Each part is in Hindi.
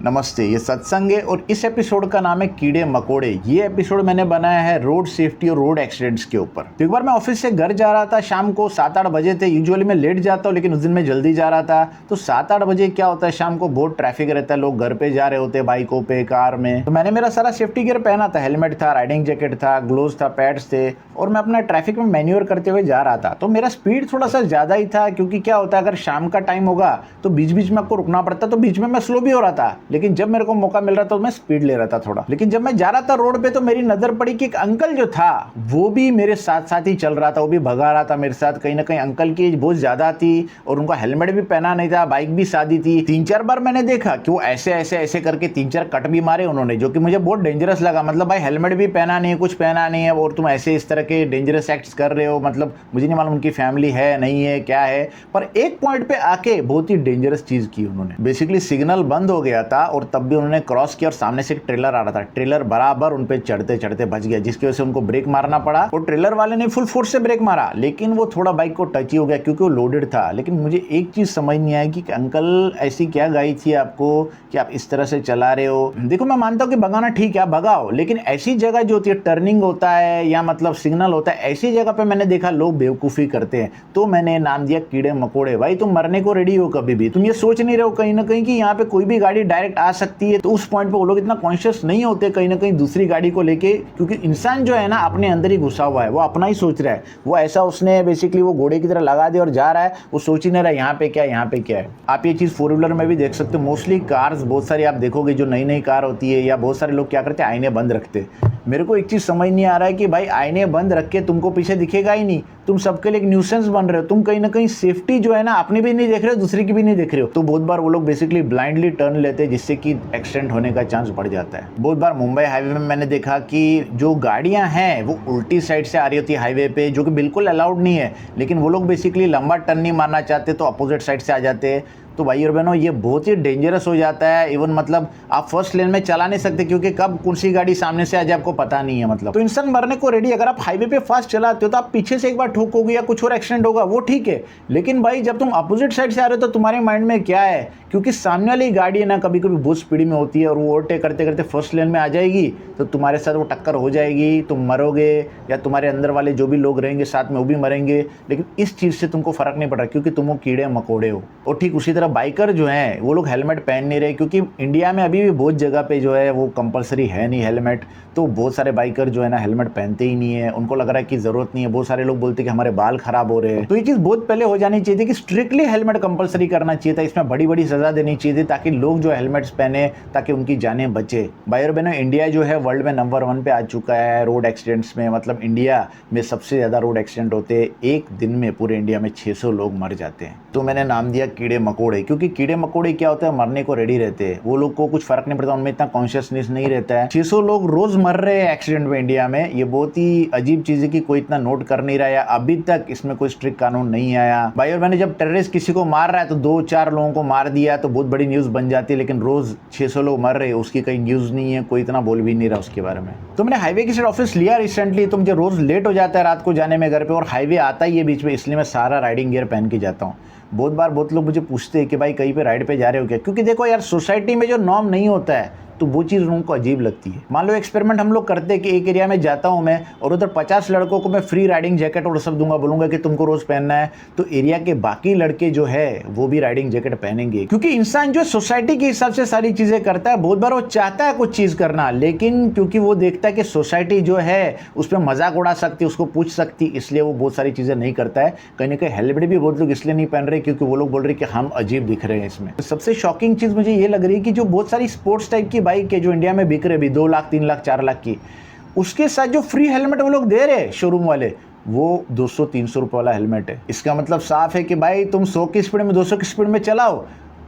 नमस्ते, ये सत्संग है और इस एपिसोड का नाम है कीड़े मकोड़े। ये एपिसोड मैंने बनाया है रोड सेफ्टी और रोड एक्सीडेंट्स के ऊपर। तो एक बार मैं ऑफिस से घर जा रहा था, शाम को 7-8 बजे थे। यूजुअली मैं लेट जाता हूँ लेकिन उस दिन मैं जल्दी जा रहा था। तो 7-8 बजे क्या होता है, शाम को बहुत ट्रैफिक रहता है, लोग घर पे जा रहे होते हैं बाइकों पे, कार में। तो मैंने मेरा सारा सेफ्टी गियर पहना था, हेलमेट था, राइडिंग जैकेट था, ग्लोव्स था, पैड्स थे और मैं अपना ट्रैफिक में मैन्यूअर करते हुए जा रहा था। तो मेरा स्पीड थोड़ा सा ज़्यादा ही था, क्योंकि क्या होता है अगर शाम का टाइम होगा तो बीच बीच में आपको रुकना पड़ता, तो बीच में मैं स्लो भी हो रहा था, लेकिन जब मेरे को मौका मिल रहा था तो मैं स्पीड ले रहा था थोड़ा। लेकिन जब मैं जा रहा था रोड पे तो मेरी नजर पड़ी कि एक अंकल जो था वो भी मेरे साथ साथ ही चल रहा था, वो भी भगा रहा था मेरे साथ। कहीं ना कहीं अंकल की एज बहुत ज्यादा थी और उनका हेलमेट भी पहना नहीं था, बाइक भी सादी थी। 3-4 बार मैंने देखा कि वो ऐसे ऐसे ऐसे करके 3-4 कट भी मारे उन्होंने, जो कि मुझे बहुत डेंजरस लगा। मतलब भाई हेलमेट भी पहना नहीं है, कुछ पहना नहीं है और तुम ऐसे इस तरह के डेंजरस एक्ट्स कर रहे हो। मतलब मुझे नहीं मालूम उनकी फैमिली है नहीं है क्या है, पर एक पॉइंट पे आके बहुत ही डेंजरस चीज की उन्होंने। बेसिकली सिग्नल बंद हो गया था और तब भी उन्होंने क्रॉस किया और सामने से एक ट्रेलर आ रहा था। ट्रेलर बराबर उन पे चढ़ते चढ़ते बच गया, जिसकी वजह से उनको ब्रेक मारना पड़ा और ट्रेलर वाले ने फुल फोर्स से ब्रेक मारा, लेकिन वो थोड़ा बाइक को टच ही हो गया क्योंकि वो लोडेड था। लेकिन मुझे एक चीज समझ नहीं आई कि अंकल ऐसी क्या गाई थी आपको कि आप इस तरह से चला रहे हो। देखो मैं मानता हूँ कि भगाना ठीक है, आप भगाओ, लेकिन ऐसी जगह जो होती है, टर्निंग होता है या मतलब सिग्नल होता है, ऐसी जगह पे मैंने देखा लोग बेवकूफी करते हैं। तो मैंने नाम दिया कीड़े मकोड़े। भाई तुम मरने को रेडी हो कभी भी, तुम ये सोच नहीं रहे हो कहीं ना कहीं कि यहाँ पे कोई भी गाड़ी डायरेक्ट आ सकती है। तो उस पॉइंट पे वो लोग इतना कॉन्शियस नहीं होते कहीं ना कहीं दूसरी गाड़ी को लेके, क्योंकि इंसान जो है ना अपने अंदर ही घुसा हुआ है, वो अपना ही सोच रहा है। वो ऐसा उसने बेसिकली वो घोड़े की तरह लगा दिया और जा रहा है, वो सोच ही नहीं रहा यहाँ पे क्या है, यहाँ पे क्या है। आप ये चीज 4 व्हीलर में भी देख सकते हो। मोस्टली कार्स बहुत सारी आप देखोगे, जो नई नई कार होती है या बहुत सारे लोग क्या करते हैं, आईने बंद रखते हैं। मेरे को एक चीज समझ नहीं आ रहा है कि भाई आईने बंद रख के तुमको पीछे दिखेगा ही नहीं, तुम सबके लिए एक न्यूसेंस बन रहे हो। तुम कहीं ना कहीं सेफ्टी जो है ना अपनी भी नहीं देख रहे हो, दूसरी की भी नहीं देख रहे हो। तो बहुत बार वो लोग बेसिकली ब्लाइंडली टर्न लेते हैं, जिससे कि एक्सीडेंट होने का चांस बढ़ जाता है। बहुत बार मुंबई हाईवे में मैंने देखा कि जो गाड़ियां हैं वो उल्टी साइड से आ रही होती है हाईवे पे, जो कि बिल्कुल अलाउड नहीं है, लेकिन वो लोग बेसिकली लंबा टर्न नहीं मारना चाहते तो अपोजिट साइड से आ जाते हैं। तो भाई और बहनों ये बहुत ही डेंजरस हो जाता है। इवन मतलब आप फर्स्ट लेन में चला नहीं सकते, क्योंकि कब कौन सी गाड़ी सामने से आ जाए आपको पता नहीं है। मतलब तो इंसान मरने को रेडी। अगर आप हाईवे पे फास्ट चलाते हो तो आप पीछे से एक बार ठोकोगे या कुछ और एक्सीडेंट होगा, वो ठीक है, लेकिन भाई जब तुम अपोजिट साइड से आ रहे हो तो तुम्हारे माइंड में क्या है, क्योंकि सामने वाली गाड़ी है ना कभी कभी बहुत स्पीड में होती है और वो ओवरटेक करते करते फर्स्ट लेन में आ जाएगी, तो तुम्हारे साथ वो टक्कर हो जाएगी, तुम मरोगे या तुम्हारे अंदर वाले जो भी लोग रहेंगे साथ में वो भी मरेंगे। लेकिन इस चीज से तुमको फर्क नहीं पड़ रहा, क्योंकि तुम वो कीड़े मकोड़े हो। और ठीक उसी तरह बाइकर जो है वो लोग हेलमेट पहन नहीं रहे, क्योंकि इंडिया में अभी भी बहुत जगह पे जो है वो कंपलसरी है नहीं हेलमेट। तो बहुत सारे बाइकर जो है ना हेलमेट पहनते ही नहीं है, उनको लग रहा है कि जरूरत नहीं है। बहुत सारे लोग बोलते हैं कि हमारे बाल खराब हो रहे हैं। तो ये चीज बहुत पहले हो जानी चाहिए थी कि स्ट्रिक्टली हेलमेट कंपलसरी करना चाहिए था, इसमें बड़ी बड़ी सजा देनी चाहिए थी, ताकि लोग जो हेलमेट्स पहने ताकि उनकी जानें बचे। भाई और बहनों, इंडिया जो है वर्ल्ड में नंबर 1 पे आ चुका है रोड एक्सीडेंट्स में। मतलब इंडिया में सबसे ज्यादा रोड एक्सीडेंट होते हैं, एक दिन में पूरे इंडिया में 600 लोग मर जाते हैं। तो मैंने नाम दिया कीड़े मकोड़े, क्योंकि कीड़े मकोड़े क्या होता है, मरने को रेडी रहते हैं। वो लोग को कुछ फर्क नहीं पड़ता, उनमें इतना कॉन्शियसनेस नहीं रहता है। 600 लोग रोज मर रहे हैं एक्सीडेंट में इंडिया में। ये बहुत ही अजीब चीज है कि कोई इतना नोट कर नहीं रहा है, अभी तक इसमें कोई स्ट्रिक्ट कानून नहीं आया। भाई और मैंने जब टेररिस्ट किसी को मार रहा है तो 2-4 लोगों को मार दिया तो बहुत बड़ी न्यूज बन जाती है, लेकिन रोज 600 लोग मर रहे हैं उसकी कहीं न्यूज नहीं है, कोई इतना बोल भी नहीं रहा उसके बारे में। तो मैंने हाईवे की साइड ऑफिस लिया रिसेंटली, तो मुझे रोज लेट हो जाता है रात को जाने में घर पे, और हाईवे आता ही है बीच में, इसलिए मैं सारा राइडिंग गियर पहन के जाता हूँ। बहुत बार बहुत लोग मुझे पूछते हैं कि भाई कहीं पे राइड पे जा रहे हो क्या, क्योंकि देखो यार सोसाइटी में जो नॉर्म नहीं होता है तो वो चीज़ उनको अजीब लगती है। मान लो एक्सपेरिमेंट हम लोग करते हैं कि एक एरिया में जाता हूं मैं और उधर 50 लड़कों को मैं फ्री राइडिंग जैकेट और सब दूंगा, बोलूंगा कि तुमको रोज पहनना है, तो एरिया के बाकी लड़के जो है वो भी राइडिंग जैकेट पहनेंगे, क्योंकि इंसान जो सोसाइटी के हिसाब से सारी चीजें करता है। बहुत बार वो चाहता है कुछ चीज करना, लेकिन क्योंकि वो देखता है कि सोसाइटी जो है उस पर मजाक उड़ा सकती, उसको पूछ सकती, इसलिए वो बहुत सारी चीजें नहीं करता है। कहीं ना कहीं हेलमेट भी बहुत लोग इसलिए नहीं पहन रहे क्योंकि वो लोग बोल रहे कि हम अजीब दिख रहे हैं इसमें। सबसे शॉकिंग चीज मुझे ये लग रही है कि जो बहुत सारी स्पोर्ट्स टाइप की बाइक है जो इंडिया में बिक रहे भी 2 लाख 3 लाख 4 लाख की, उसके साथ जो फ्री हेलमेट वो लोग दे रहे हैं शोरूम वाले, वो 200-300 रुपए वाला हेलमेट है। इसका मतलब साफ है कि भाई तुम 100 की स्पीड में 200 की स्पीड में चलाओ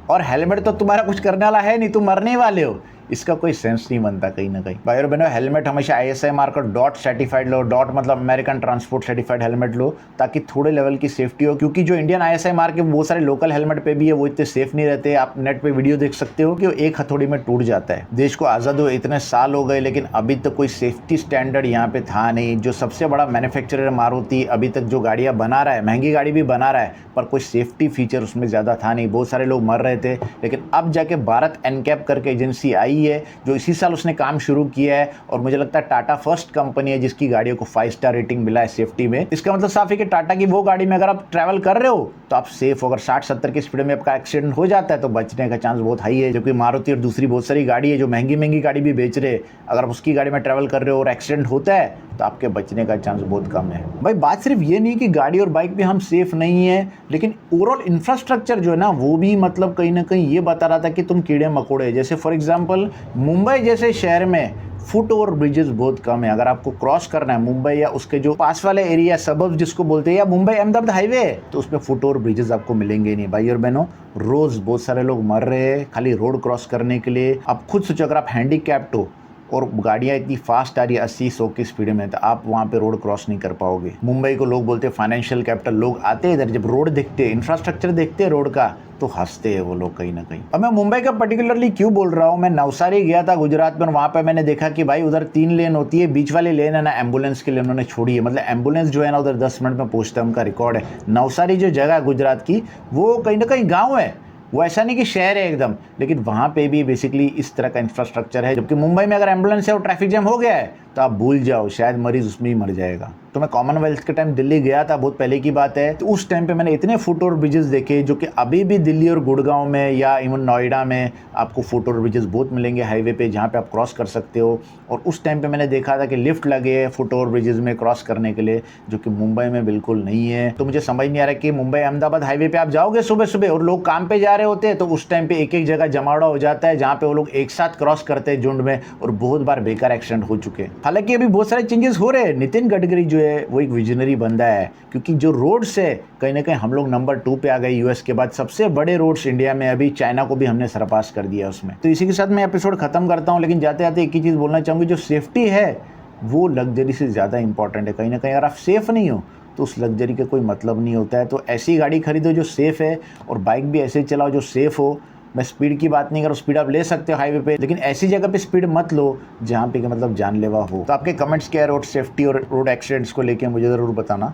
और हेलमेट तो तुम्हारा कुछ करने वाला है नहीं, तुम मरने वाले हो। इसका कोई सेंस नहीं बनता कहीं ना कहीं। भाई और बहनों, हेलमेट हमेशा ISI मार्क और डॉट सर्टिफाइड लो। डॉट मतलब अमेरिकन ट्रांसपोर्ट सर्टिफाइड हेलमेट लो, ताकि थोड़े लेवल की सेफ्टी हो, क्योंकि जो इंडियन ISI मार्क है बहुत सारे लोकल हेलमेट पे भी है, वो इतने सेफ नहीं रहते। आप नेट पे वीडियो देख सकते हो कि वो एक हथौड़ी में टूट जाता है। देश को आज़ाद हुए इतने साल हो गए, लेकिन अभी तक कोई सेफ्टी स्टैंडर्ड यहाँ पे था नहीं। जो सबसे बड़ा मैन्युफैक्चरर मारुति अभी तक जो गाड़ियाँ बना रहा है, महंगी गाड़ी भी बना रहा है, पर कोई सेफ्टी फीचर उसमें ज़्यादा था नहीं। बहुत सारे लोग मर रहे थे, लेकिन अब जाके भारत एनकैप करके एजेंसी आई है, जो इसी साल उसने काम शुरू किया है। और मुझे लगता है टाटा फर्स्ट कंपनी है जिसकी गाड़ियों को 5 स्टार रेटिंग मिला है सेफ्टी में। इसका मतलब साफ है कि टाटा की वो गाड़ी में अगर आप ट्रैवल कर रहे हो तो आप सेफ हो। अगर 60-70 की स्पीड में आपका एक्सीडेंट हो जाता है तो बचने का चांस बहुत हाई है। जबकि मारुति और दूसरी बहुत सारी गाड़ी है जो महंगी महंगी गाड़ी भी बेच रहे हैं, अगर आप उसकी गाड़ी में ट्रैवल कर रहे हो और एक्सीडेंट होता है तो आपके बचने का चांस बहुत कम है। भाई बात सिर्फ ये नहीं कि गाड़ी और बाइक में हम सेफ नहीं है, लेकिन ओवरऑल इंफ्रास्ट्रक्चर जो है ना, वो भी मतलब कहीं ना कहीं ये बता रहा था कि तुम कीड़े मकोड़े। जैसे फॉर एग्जांपल मुंबई जैसे शहर में फुट ओवर ब्रिजेस बहुत कम है। अगर आपको क्रॉस करना है मुंबई या उसके जो पास वाले एरिया सबब जिसको बोलते हैं, या मुंबई अहमदाबाद हाईवे, तो उसमें फुट ओवर ब्रिजेस आपको मिलेंगे नहीं। भाई और बहनों, रोज बहुत सारे लोग मर रहे हैं खाली रोड क्रॉस करने के लिए। आप खुद सोचो, अगर आप हैंडीकैप्ड हो और गाड़ियाँ इतनी फास्ट आ रही है 80-100 की स्पीड में, तो आप वहाँ पे रोड क्रॉस नहीं कर पाओगे। मुंबई को लोग बोलते हैं फाइनेंशियल कैपिटल। लोग आते हैं इधर, जब रोड देखते हैं, इंफ्रास्ट्रक्चर देखते हैं रोड का, तो हंसते हैं वो लोग कहीं ना कहीं। अब मैं मुंबई का पर्टिकुलरली क्यों बोल रहा हूँ, मैं नवसारी गया था गुजरात में, और वहाँ पे मैंने देखा कि भाई उधर 3 लेन होती है, बीच वाली लेन है ना एम्बुलेंस के लिए उन्होंने छोड़ी है। मतलब एम्बुलेंस जो है ना उधर 10 मिनट में पहुँचता है, उनका रिकॉर्ड है। नवसारी जो जगह है गुजरात की, वो कहीं ना कहीं गाँव है, वो ऐसा नहीं कि शहर है एकदम, लेकिन वहाँ पे भी बेसिकली इस तरह का इंफ्रास्ट्रक्चर है। जबकि मुंबई में अगर एम्बुलेंस है और ट्रैफिक जैम हो गया है तो आप भूल जाओ, शायद मरीज उसमें ही मर जाएगा। तो मैं कॉमनवेल्थ के टाइम दिल्ली गया था, बहुत पहले की बात है, तो उस टाइम पे मैंने इतने फुट ओवर ब्रिजेस देखे जो कि अभी भी दिल्ली और गुड़गांव में या इवन नोएडा में आपको फुट ओवर ब्रिजेस बहुत मिलेंगे हाईवे पे, जहाँ पे आप क्रॉस कर सकते हो। और उस टाइम पे मैंने देखा था कि लिफ्ट लगे हैं फुट ओवर ब्रिजेस में क्रॉस करने के लिए, जो कि मुंबई में बिल्कुल नहीं है। तो मुझे समझ नहीं आ रहा कि मुंबई अहमदाबाद हाईवे पे आप जाओगे सुबह सुबह और लोग काम पे जा रहे होते हैं, तो उस टाइम पे एक एक जगह जमावड़ा हो जाता है जहाँ पे वो लोग एक साथ क्रॉस करते हैं झुंड में, और बहुत बार बेकार एक्सीडेंट हो चुके हैं। हालांकि अभी बहुत सारे चेंजेस हो रहे हैं। नितिन गडकरी जो है वो एक विजनरी बंदा है, क्योंकि जो रोड्स है कहीं ना कहीं हम लोग नंबर 2 पे आ गए। यूएस के बाद सबसे बड़े रोड्स इंडिया में, अभी चाइना को भी हमने सरपास कर दिया उसमें। तो इसी के साथ मैं एपिसोड खत्म करता हूँ, लेकिन जाते जाते एक ही चीज़ बोलना चाहूँगी, जो सेफ्टी है वो लग्जरी से ज़्यादा इंपॉर्टेंट है। कहीं ना कहीं अगर आप सेफ नहीं हो तो उस लग्जरी का कोई मतलब नहीं होता है। तो ऐसी गाड़ी खरीदो जो सेफ़ है, और बाइक भी ऐसे चलाओ जो सेफ़ हो। मैं स्पीड की बात नहीं कर रहा हूँ, स्पीड आप ले सकते हो हाईवे पे, लेकिन ऐसी जगह पे स्पीड मत लो जहाँ पे मतलब जानलेवा हो। तो आपके कमेंट्स क्या है रोड सेफ्टी और रोड एक्सीडेंट्स को लेके, मुझे ज़रूर बताना।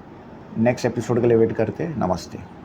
नेक्स्ट एपिसोड के लिए वेट करते। नमस्ते।